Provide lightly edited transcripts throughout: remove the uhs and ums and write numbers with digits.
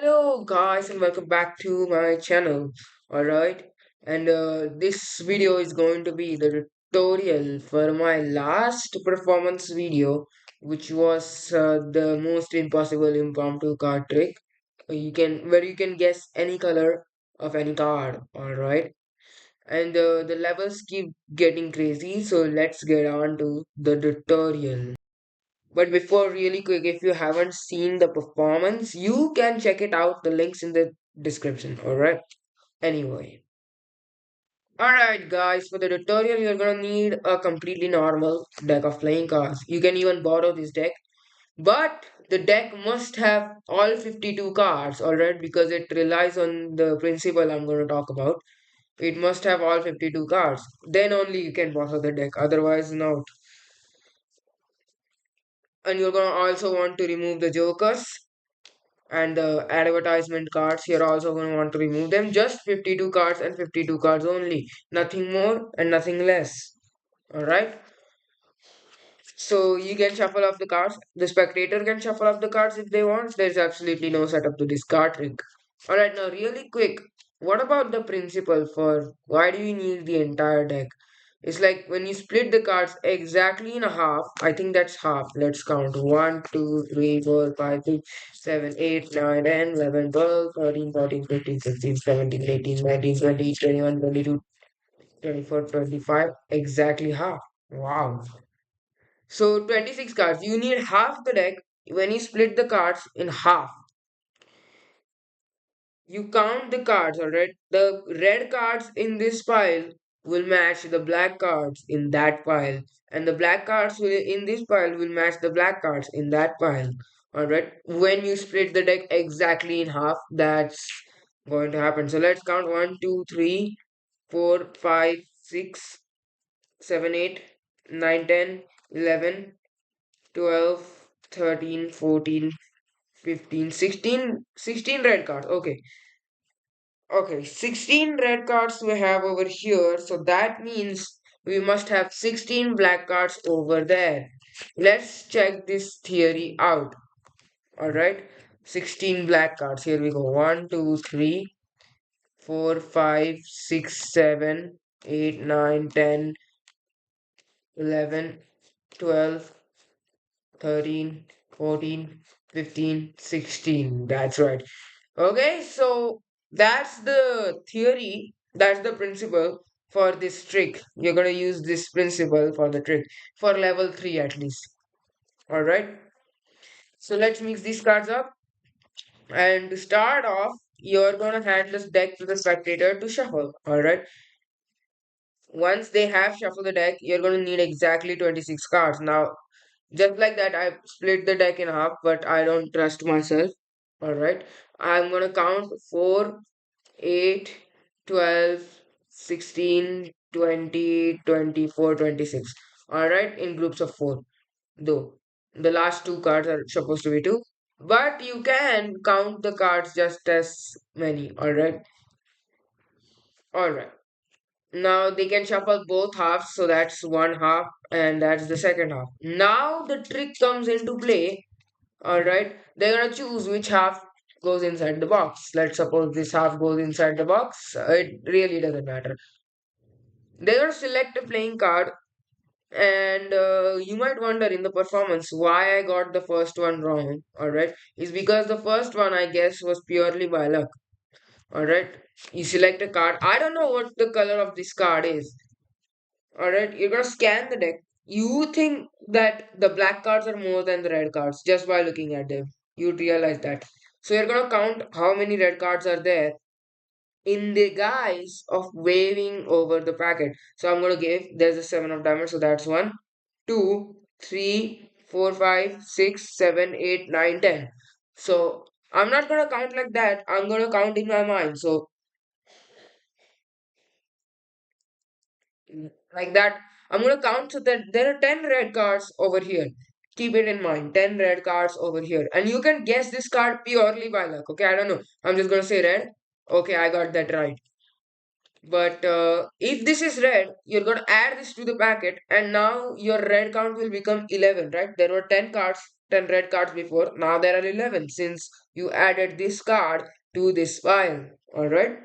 Hello guys and welcome back to my channel. Alright, and this video is going to be the tutorial for my last performance video, which was the most impossible impromptu card trick. Where you can guess any color of any card. Alright, and the levels keep getting crazy, so let's get on to the tutorial. But before, really quick, if you haven't seen the performance, you can check it out. The link's in the description. Alright. Anyway. Alright, guys, for the tutorial, you're gonna need a completely normal deck of playing cards. You can even borrow this deck, but the deck must have all 52 cards, alright, because it relies on the principle I'm gonna talk about. It must have all 52 cards. Then only you can borrow the deck, otherwise, no. And you're gonna also want to remove the jokers and the advertisement cards. You're also going to want to remove them. Just 52 cards and 52 cards only, nothing more and nothing less. All right, so you can shuffle off the cards. The spectator can shuffle off the cards if they want. There's absolutely no setup to this card trick. All right, now really quick, what about the principle for why do you need the entire deck? It's like when you split the cards exactly in a half. I think that's half. Let's count. 1, 2, 3, 4, 5, 6, 7, 8, 9, 10, 11, 12, 13, 14, 15, 16, 17, 18, 19, 20, 21, 22, 24, 25. Exactly half. Wow. So 26 cards. You need half the deck when you split the cards in half. You count the cards, alright? The red cards in this pile will match the black cards in that pile, and the black cards in this pile will match the black cards in that pile, alright? When you split the deck exactly in half, that's going to happen. So let's count 1, 2, 3, 4, 5, 6, 7, 8, 9, 10, 11, 12, 13, 14, 15, 16, 16 red cards. Okay. Okay, 16 red cards we have over here, so that means we must have 16 black cards over there. Let's check this theory out. Alright, 16 black cards. Here we go. 1, 2, 3, 4, 5, 6, 7, 8, 9, 10, 11, 12, 13, 14, 15, 16. That's right. Okay, so that's the theory, that's the principle for this trick. You're gonna use this principle for the trick for level 3 at least. Alright, so let's mix these cards up. And to start off, you're gonna hand this deck to the spectator to shuffle. Alright, once they have shuffled the deck, you're gonna need exactly 26 cards. Now, just like that, I split the deck in half, but I don't trust myself. Alright, I'm gonna count 4, 8, 12, 16, 20, 24, 26. Alright, in groups of 4. Though the last two cards are supposed to be 2. But you can count the cards just as many. Alright. Alright. Now they can shuffle both halves, so that's one half and that's the second half. Now the trick comes into play. Alright. They're gonna choose which half goes inside the box. Let's suppose this half goes inside the box. It really doesn't matter. They're gonna select a playing card, and you might wonder in the performance why I got the first one wrong. Alright. Is because the first one I guess was purely by luck. Alright. You select a card. I don't know what the color of this card is. Alright. You're gonna scan the deck. You think that the black cards are more than the red cards just by looking at them. You'd realize that. So you're gonna count how many red cards are there in the guise of waving over the packet. So I'm gonna give there's a 7 of diamonds, so that's 1, 2, 3, 4, 5, 6, 7, 8, 9, 10. So I'm not gonna count like that. I'm gonna count in my mind. So like that, I'm gonna count so that there are 10 red cards over here. Keep it in mind, 10 red cards over here. And you can guess this card purely by luck. Okay, I don't know. I'm just gonna say red. Okay, I got that right. But if this is red, you're going to add this to the packet, and now your red count will become 11, right? There were 10 cards, 10 red cards before. Now there are 11 since you added this card to this pile. Alright.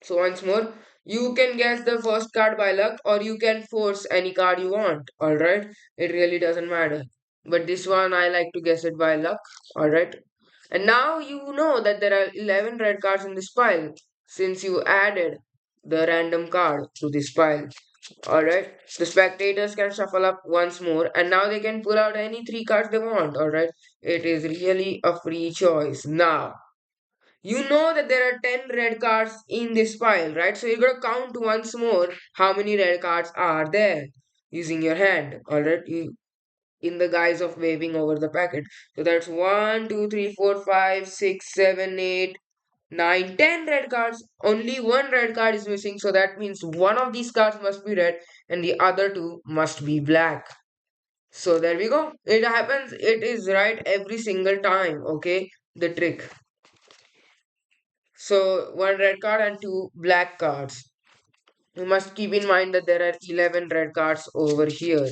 So once more, you can guess the first card by luck or you can force any card you want. Alright. It really doesn't matter. But this one I like to guess it by luck. Alright. And now you know that there are 11 red cards in this pile since you added the random card to this pile. Alright, the spectators can shuffle up once more and now they can pull out any three cards they want. Alright, it is really a free choice. Now, you know that there are 10 red cards in this pile, right? So you're gonna count once more how many red cards are there using your hand. Alright, you in the guise of waving over the packet. So that's 1, 2, 3, 4, 5, 6, 7, 8, 9, 10 red cards. Only one red card is missing. So that means one of these cards must be red and the other two must be black. So there we go. It happens. It is right every single time. Okay. The trick. So one red card and two black cards. You must keep in mind that there are 11 red cards over here.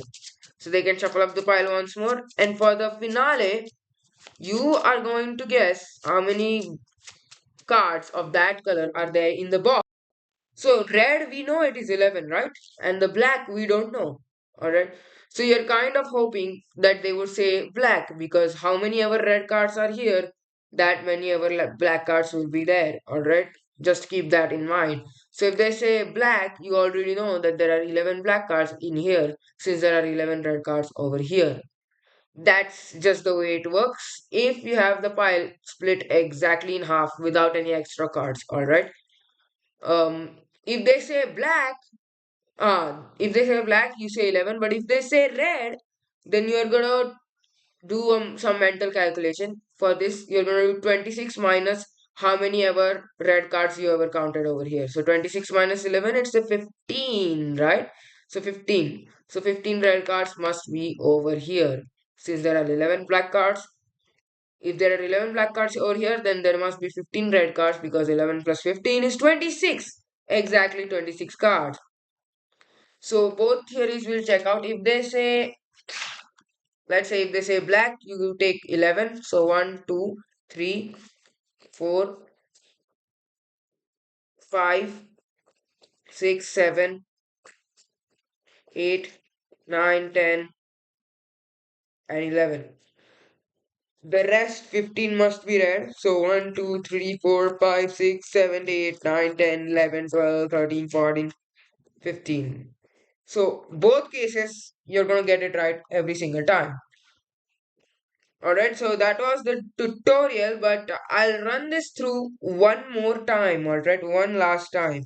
So they can shuffle up the pile once more. And for the finale, you are going to guess how many cards of that color are there in the box. So red, we know it is 11, right? And the black, we don't know. Alright. So you're kind of hoping that they would say black because how many ever red cards are here, that many ever black cards will be there. Alright. Just keep that in mind. So if they say black, you already know that there are 11 black cards in here since there are 11 red cards over here. That's just the way it works. If you have the pile split exactly in half without any extra cards, alright? If they say black, if they say black, you say 11. But if they say red, then you're gonna do some mental calculation. For this, you're gonna do 26 minus how many ever red cards you ever counted over here. So 26 minus 11, it's a 15, right? So 15. So 15 red cards must be over here. Since there are 11 black cards, if there are 11 black cards over here, then there must be 15 red cards because 11 plus 15 is 26. Exactly 26 cards. So both theories will check out. If they say, let's say if they say black, you take 11. So 1, 2, 3, 4, 5, 6, 7, 8, 9, 10, and 11. The rest 15 must be red. So 1, 2, 3, 4, 5, 6, 7, 8, 9, 10, 11, 12, 13, 14, 15. So both cases, you're going to get it right every single time. Alright, so that was the tutorial, but I'll run this through one more time, alright, one last time.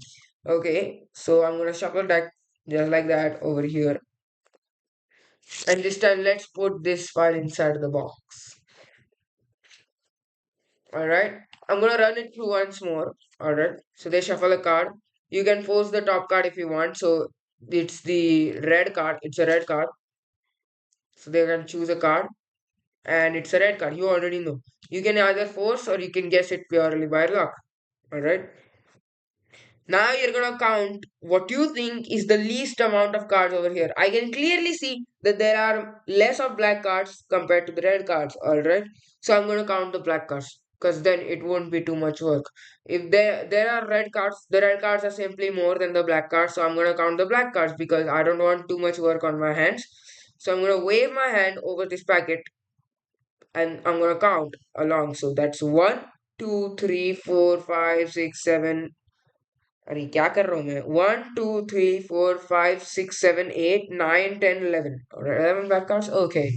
Okay, so I'm gonna shuffle that just like that over here. And this time, let's put this file inside the box. Alright, I'm gonna run it through once more. Alright, so they shuffle a card. You can force the top card if you want. So it's the red card, it's a red card. So they can choose a card. And it's a red card. You already know. You can either force or you can guess it purely by luck. Alright. Now you're gonna count what you think is the least amount of cards over here. I can clearly see that there are less of black cards compared to the red cards. Alright. So I'm gonna count the black cards because then it won't be too much work. If there are red cards, the red cards are simply more than the black cards. So I'm gonna count the black cards because I don't want too much work on my hands. So I'm gonna wave my hand over this packet and I'm gonna count along. So that's 1, 2, 3, 4, 5, 6, 7. अरे क्या कर रहा हूँ मैं 1 2 3 4 5 6 7 8 9 10 11. Alright, 11 black cards. Okay,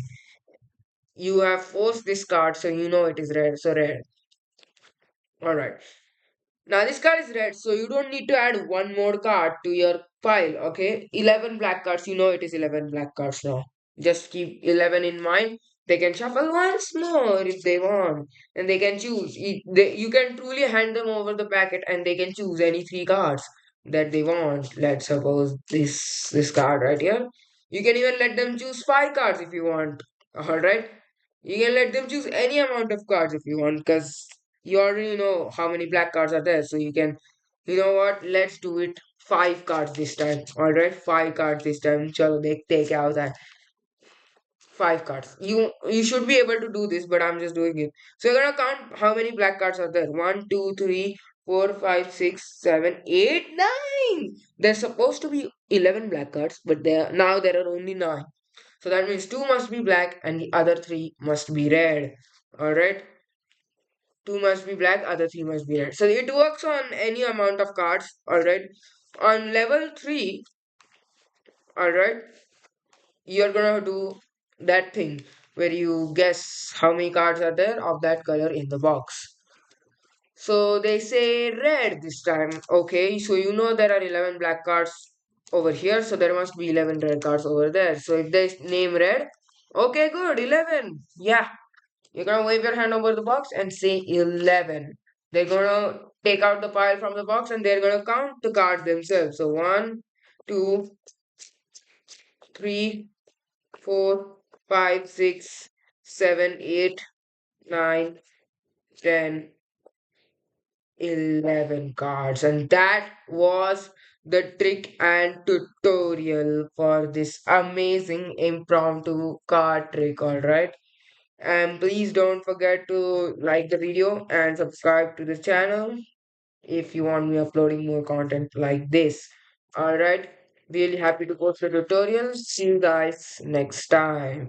you have forced this card, so you know it is red. So red. Alright. Now this card is red, so you don't need to add one more card to your pile, okay? 11 black cards, you know it is 11 black cards now. Just keep 11 in mind. They can shuffle once more if they want. And they can choose. You can truly hand them over the packet and they can choose any three cards that they want. Let's suppose this card right here. You can even let them choose 5 cards if you want. Alright? You can let them choose any amount of cards if you want because you already know how many black cards are there. So you can, you know what, let's do it 5 cards this time. Alright, 5 cards this time. Chalo, dekhte kya hota hai. five cards. You should be able to do this, but I'm just doing it. So you're gonna count how many black cards are there. One, two, three, 4, 5, 6, 7, 8, 9. There's supposed to be 11 black cards, but there are only 9. So that means two must be black and the other three must be red. Alright? Two must be black, other three must be red. So it works on any amount of cards. Alright? On level 3, alright, you're gonna do that thing where you guess how many cards are there of that color in the box. So they say red this time. Okay, so you know there are 11 black cards over here, so there must be 11 red cards over there. So if they name red, okay, good, 11. Yeah, you're gonna wave your hand over the box and say 11. They're gonna take out the pile from the box and they're gonna count the cards themselves. So 1, 2, 3, 4, 5, 6, 7, 8, 9, 10, 11 cards. And that was the trick and tutorial for this amazing impromptu card trick. Alright. And please don't forget to like the video and subscribe to the channel if you want me uploading more content like this. Alright. Really happy to post the tutorials. See you guys next time.